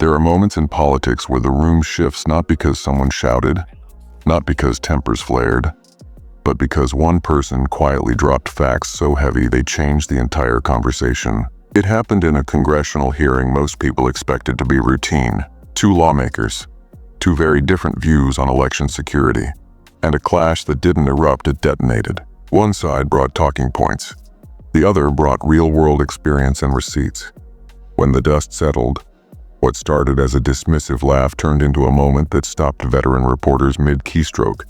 There are moments in politics where the room shifts not because someone shouted, not because tempers flared, but because one person quietly dropped facts so heavy they changed the entire conversation. It happened in a congressional hearing most people expected to be routine. Two lawmakers, two very different views on election security, and a clash that didn't erupt, it detonated. One side brought talking points. The other brought real-world experience and receipts. When the dust settled, what started as a dismissive laugh turned into a moment that stopped veteran reporters mid-keystroke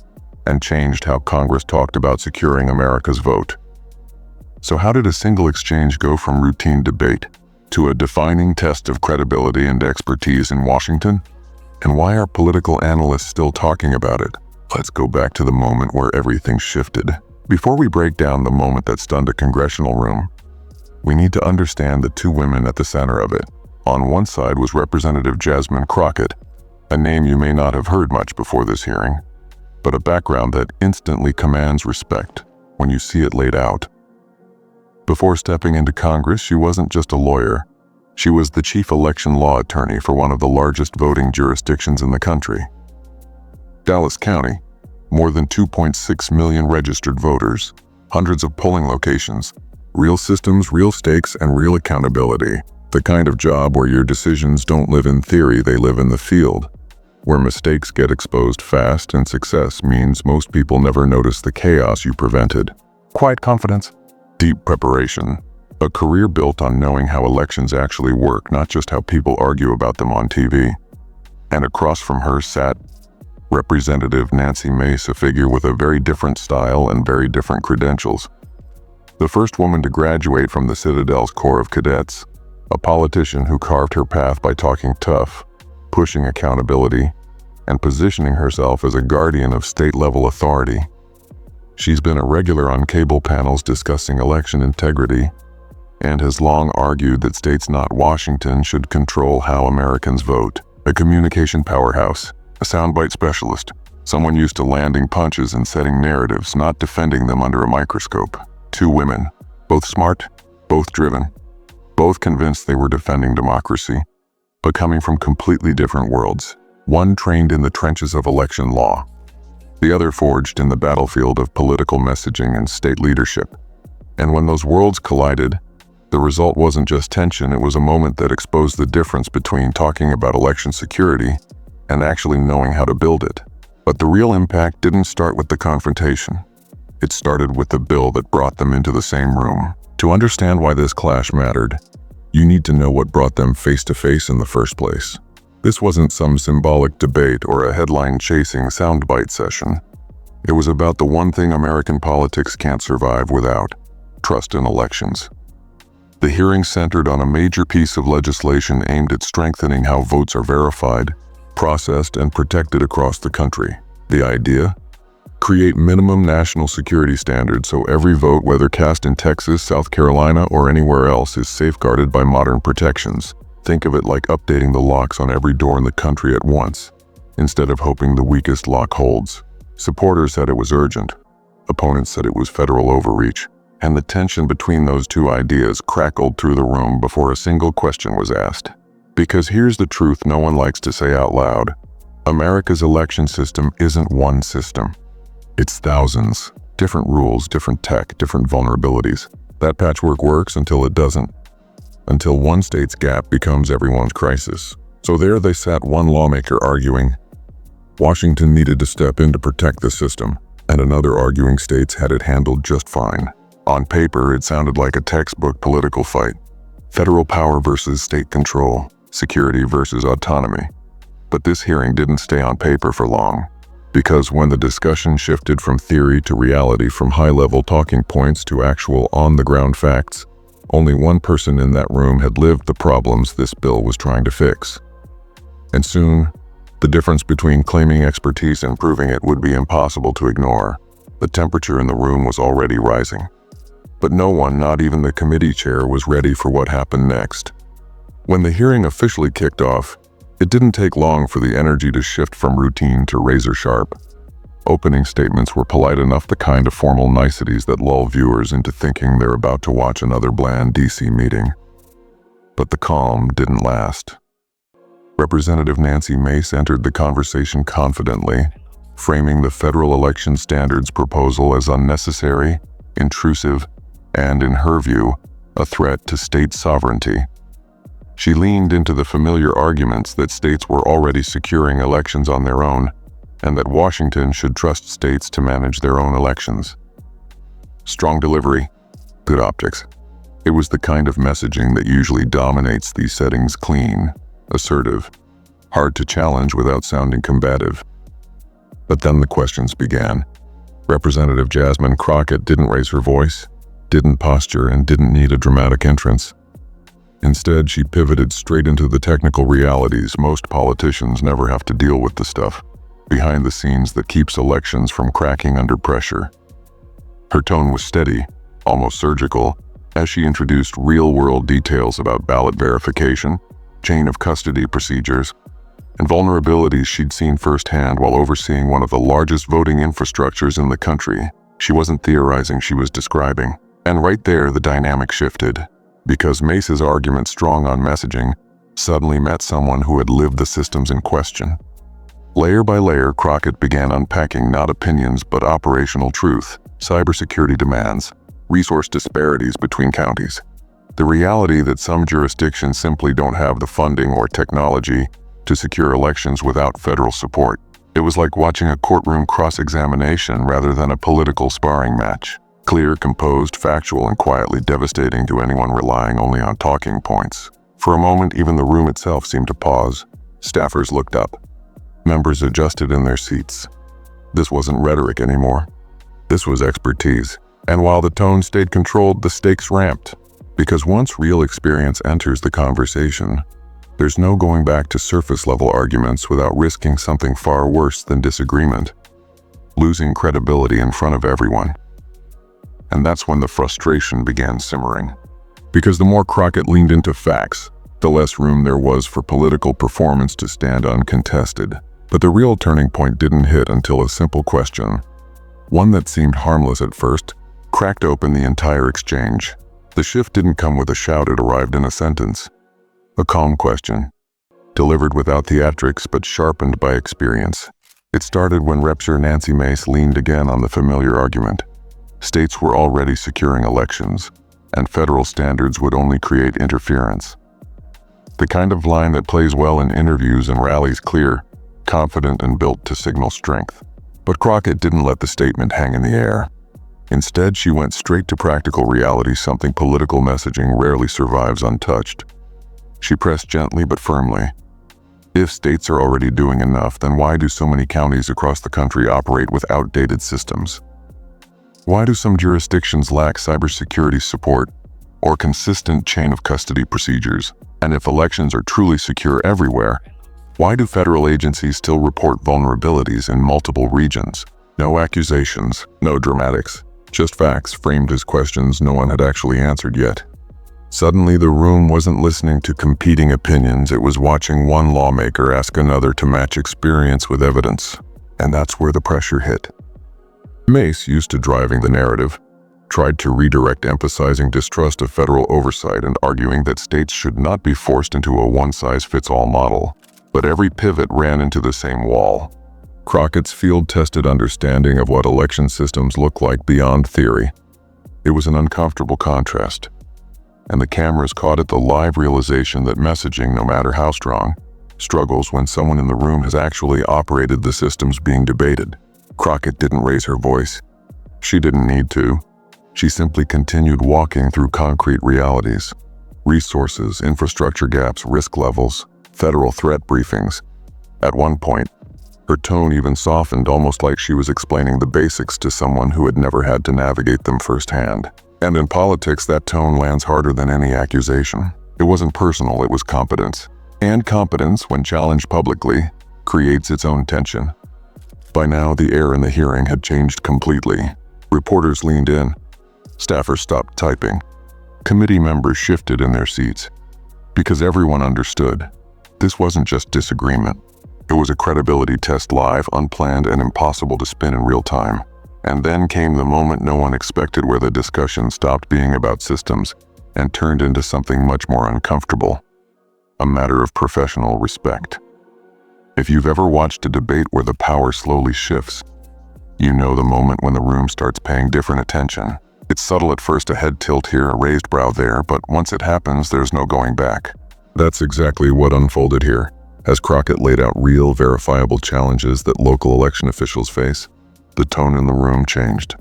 and changed how Congress talked about securing America's vote. So how did a single exchange go from routine debate to a defining test of credibility and expertise in Washington? And why are political analysts still talking about it? Let's go back to the moment where everything shifted. Before we break down the moment that stunned a congressional room, we need to understand the two women at the center of it. On one side was Representative Jasmine Crockett, a name you may not have heard much before this hearing, but a background that instantly commands respect when you see it laid out. Before stepping into Congress, she wasn't just a lawyer. She was the chief election law attorney for one of the largest voting jurisdictions in the country. Dallas County, more than 2.6 million registered voters, hundreds of polling locations, real systems, real stakes, and real accountability. The kind of job where your decisions don't live in theory, they live in the field, where mistakes get exposed fast and success means most people never notice the chaos you prevented. Quiet confidence, deep preparation, a career built on knowing how elections actually work, not just how people argue about them on TV. And across from her sat Representative Nancy Mace, a figure with a very different style and very different credentials. The first woman to graduate from the Citadel's Corps of Cadets, a politician who carved her path by talking tough, pushing accountability, and positioning herself as a guardian of state-level authority. She's been a regular on cable panels discussing election integrity, and has long argued that states not Washington should control how Americans vote. A communication powerhouse, a soundbite specialist, someone used to landing punches and setting narratives, not defending them under a microscope. Two women, both smart, both driven, both convinced they were defending democracy, but coming from completely different worlds. One trained in the trenches of election law, the other forged in the battlefield of political messaging and state leadership. And when those worlds collided, the result wasn't just tension, it was a moment that exposed the difference between talking about election security and actually knowing how to build it. But the real impact didn't start with the confrontation. It started with the bill that brought them into the same room. To understand why this clash mattered, you need to know what brought them face to face in the first place. This wasn't some symbolic debate or a headline-chasing soundbite session. It was about the one thing American politics can't survive without: trust in elections. The hearing centered on a major piece of legislation aimed at strengthening how votes are verified, processed, and protected across the country. The idea? Create minimum national security standards so every vote, whether cast in Texas, South Carolina, or anywhere else, is safeguarded by modern protections. Think of it like updating the locks on every door in the country at once, instead of hoping the weakest lock holds. Supporters said it was urgent. Opponents said it was federal overreach. And the tension between those two ideas crackled through the room before a single question was asked. Because here's the truth no one likes to say out loud. America's election system isn't one system. It's thousands. Different rules, different tech, different vulnerabilities. That patchwork works until it doesn't. Until one state's gap becomes everyone's crisis. So there they sat, one lawmaker arguing Washington needed to step in to protect the system, and another arguing states had it handled just fine. On paper, it sounded like a textbook political fight. Federal power versus state control, security versus autonomy. But this hearing didn't stay on paper for long. Because when the discussion shifted from theory to reality, from high-level talking points to actual on-the-ground facts, only one person in that room had lived the problems this bill was trying to fix. And soon, the difference between claiming expertise and proving it would be impossible to ignore. The temperature in the room was already rising. But no one, not even the committee chair, was ready for what happened next. When the hearing officially kicked off, it didn't take long for the energy to shift from routine to razor sharp. Opening statements were polite enough, the kind of formal niceties that lull viewers into thinking they're about to watch another bland DC meeting. But the calm didn't last. Representative Nancy Mace entered the conversation confidently, framing the federal election standards proposal as unnecessary, intrusive, and, in her view, a threat to state sovereignty. She leaned into the familiar arguments that states were already securing elections on their own, and that Washington should trust states to manage their own elections. Strong delivery, good optics. It was the kind of messaging that usually dominates these settings: clean, assertive, hard to challenge without sounding combative. But then the questions began. Representative Jasmine Crockett didn't raise her voice, didn't posture, and didn't need a dramatic entrance. Instead, she pivoted straight into the technical realities. Most politicians never have to deal with the stuff behind the scenes that keeps elections from cracking under pressure. Her tone was steady, almost surgical, as she introduced real-world details about ballot verification, chain of custody procedures, and vulnerabilities she'd seen firsthand while overseeing one of the largest voting infrastructures in the country. She wasn't theorizing, she was describing. And right there, the dynamic shifted, because Mace's argument, strong on messaging, suddenly met someone who had lived the systems in question. Layer by layer, Crockett began unpacking not opinions but operational truth, cybersecurity demands, resource disparities between counties, the reality that some jurisdictions simply don't have the funding or technology to secure elections without federal support. It was like watching a courtroom cross-examination rather than a political sparring match. Clear, composed, factual, and quietly devastating to anyone relying only on talking points. For a moment, even the room itself seemed to pause. Staffers looked up. Members adjusted in their seats. This wasn't rhetoric anymore. This was expertise. And while the tone stayed controlled, the stakes ramped. Because once real experience enters the conversation, there's no going back to surface-level arguments without risking something far worse than disagreement: losing credibility in front of everyone. And that's when the frustration began simmering. Because the more Crockett leaned into facts, the less room there was for political performance to stand uncontested. But the real turning point didn't hit until a simple question, one that seemed harmless at first, cracked open the entire exchange. The shift didn't come with a shout, it arrived in a sentence. A calm question, delivered without theatrics but sharpened by experience. It started when Representative Nancy Mace leaned again on the familiar argument. States were already securing elections, and federal standards would only create interference. The kind of line that plays well in interviews and rallies: clear, confident, and built to signal strength. But Crockett didn't let the statement hang in the air. Instead, she went straight to practical reality, something political messaging rarely survives untouched. She pressed gently but firmly. If states are already doing enough, then why do so many counties across the country operate with outdated systems? Why do some jurisdictions lack cybersecurity support or consistent chain of custody procedures? And if elections are truly secure everywhere, why do federal agencies still report vulnerabilities in multiple regions? No accusations, no dramatics, just facts framed as questions no one had actually answered yet. Suddenly, the room wasn't listening to competing opinions, it was watching one lawmaker ask another to match experience with evidence. And that's where the pressure hit. Mace, used to driving the narrative, tried to redirect, emphasizing distrust of federal oversight and arguing that states should not be forced into a one-size-fits-all model. But every pivot ran into the same wall. Crockett's field-tested understanding of what election systems look like beyond theory. It was an uncomfortable contrast. And the cameras caught it, the live realization that messaging, no matter how strong, struggles when someone in the room has actually operated the systems being debated. Crockett didn't raise her voice. She didn't need to. She simply continued walking through concrete realities: resources, infrastructure gaps, risk levels, federal threat briefings. At one point, her tone even softened, almost like she was explaining the basics to someone who had never had to navigate them firsthand. And in politics, that tone lands harder than any accusation. It wasn't personal, it was competence. And competence, when challenged publicly, creates its own tension. By now, the air in the hearing had changed completely. Reporters leaned in. Staffers stopped typing. Committee members shifted in their seats. Because everyone understood. This wasn't just disagreement. It was a credibility test, live, unplanned, and impossible to spin in real time. And then came the moment no one expected, where the discussion stopped being about systems and turned into something much more uncomfortable. a matter of professional respect. If you've ever watched a debate where the power slowly shifts, you know the moment when the room starts paying different attention. It's subtle at first, a head tilt here, a raised brow there, but once it happens, there's no going back. That's exactly what unfolded here. As Crockett laid out real, verifiable challenges that local election officials face, the tone in the room changed.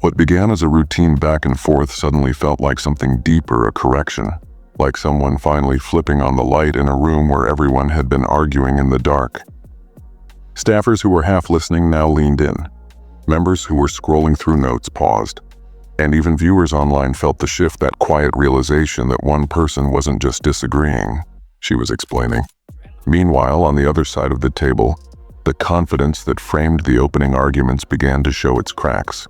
What began as a routine back and forth suddenly felt like something deeper, a correction, like someone finally flipping on the light in a room where everyone had been arguing in the dark. Staffers who were half listening now leaned in. Members who were scrolling through notes paused. And even viewers online felt the shift, that quiet realization that one person wasn't just disagreeing, she was explaining. Meanwhile, on the other side of the table, the confidence that framed the opening arguments began to show its cracks.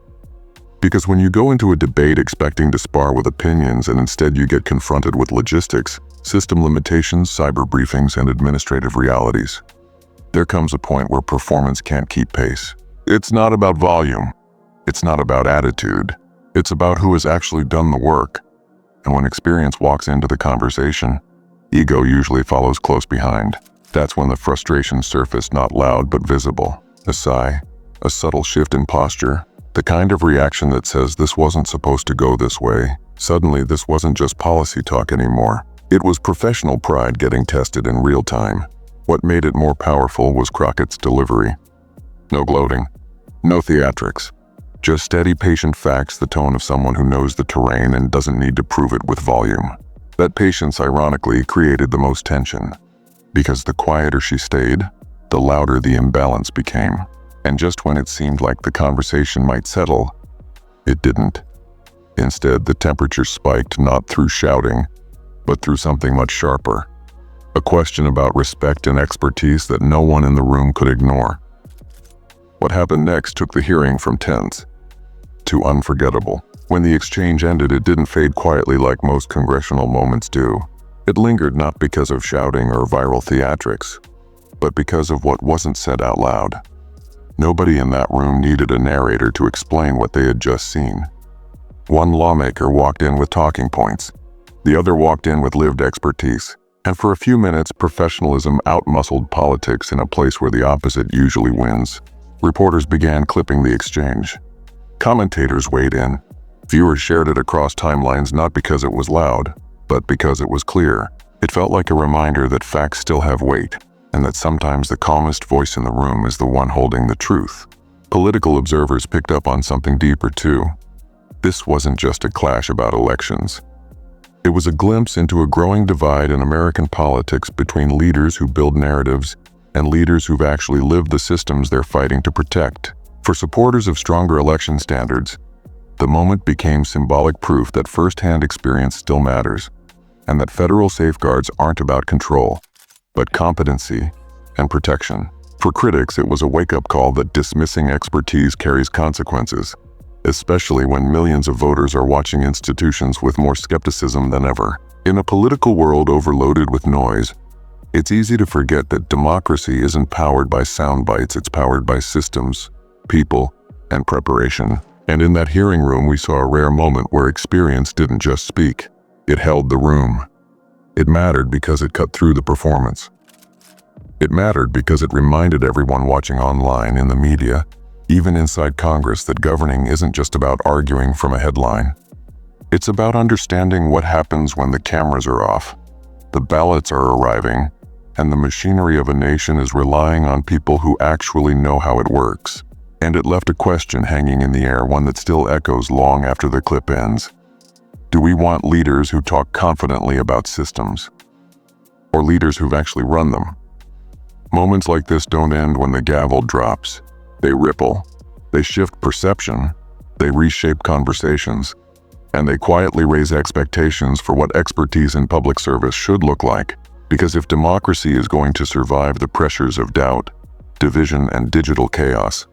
Because when you go into a debate expecting to spar with opinions and instead you get confronted with logistics, system limitations, cyber briefings, and administrative realities, there comes a point where performance can't keep pace. It's not about volume. It's not about attitude. It's about who has actually done the work. And when experience walks into the conversation, ego usually follows close behind. That's when the frustration surfaced, not loud but visible. A sigh, a subtle shift in posture, the kind of reaction that says this wasn't supposed to go this way. Suddenly, this wasn't just policy talk anymore. It was professional pride getting tested in real time. What made it more powerful was Crockett's delivery. No gloating, no theatrics. Just steady, patient facts, the tone of someone who knows the terrain and doesn't need to prove it with volume. That patience, ironically, created the most tension. Because the quieter she stayed, the louder the imbalance became. And just when it seemed like the conversation might settle, it didn't. Instead, the temperature spiked, not through shouting, but through something much sharper. A question about respect and expertise that no one in the room could ignore. What happened next took the hearing from tense to unforgettable. When the exchange ended, it didn't fade quietly like most congressional moments do. It lingered, not because of shouting or viral theatrics, but because of what wasn't said out loud. Nobody in that room needed a narrator to explain what they had just seen. One lawmaker walked in with talking points. The other walked in with lived expertise. And for a few minutes, professionalism outmuscled politics in a place where the opposite usually wins. Reporters began clipping the exchange. Commentators weighed in. Viewers shared it across timelines, not because it was loud, but because it was clear. It felt like a reminder that facts still have weight, and that sometimes the calmest voice in the room is the one holding the truth. Political observers picked up on something deeper too. This wasn't just a clash about elections. It was a glimpse into a growing divide in American politics between leaders who build narratives and leaders who've actually lived the systems they're fighting to protect. For supporters of stronger election standards, the moment became symbolic proof that first-hand experience still matters, and that federal safeguards aren't about control, but competency and protection. For critics, it was a wake-up call that dismissing expertise carries consequences, especially when millions of voters are watching institutions with more skepticism than ever. In a political world overloaded with noise, it's easy to forget that democracy isn't powered by sound bites, it's powered by systems, people, and preparation. And in that hearing room, we saw a rare moment where experience didn't just speak, it held the room. It mattered because it cut through the performance. It mattered because it reminded everyone watching online, in the media, even inside Congress, that governing isn't just about arguing from a headline. It's about understanding what happens when the cameras are off, the ballots are arriving, and the machinery of a nation is relying on people who actually know how it works. And it left a question hanging in the air, one that still echoes long after the clip ends. Do we want leaders who talk confidently about systems, or leaders who've actually run them? Moments like this don't end when the gavel drops. They ripple, they shift perception, they reshape conversations, and they quietly raise expectations for what expertise in public service should look like. Because if democracy is going to survive the pressures of doubt, division, and digital chaos,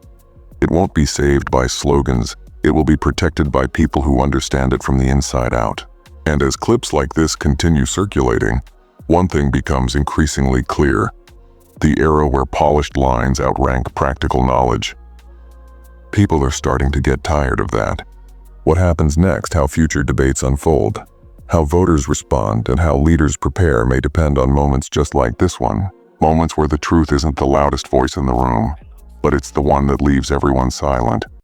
it won't be saved by slogans, it will be protected by people who understand it from the inside out. And as clips like this continue circulating, one thing becomes increasingly clear: the era where polished lines outrank practical knowledge. People are starting to get tired of that. What happens next? How future debates unfold? How voters respond and how leaders prepare may depend on moments just like this one. Moments where the truth isn't the loudest voice in the room, but it's the one that leaves everyone silent.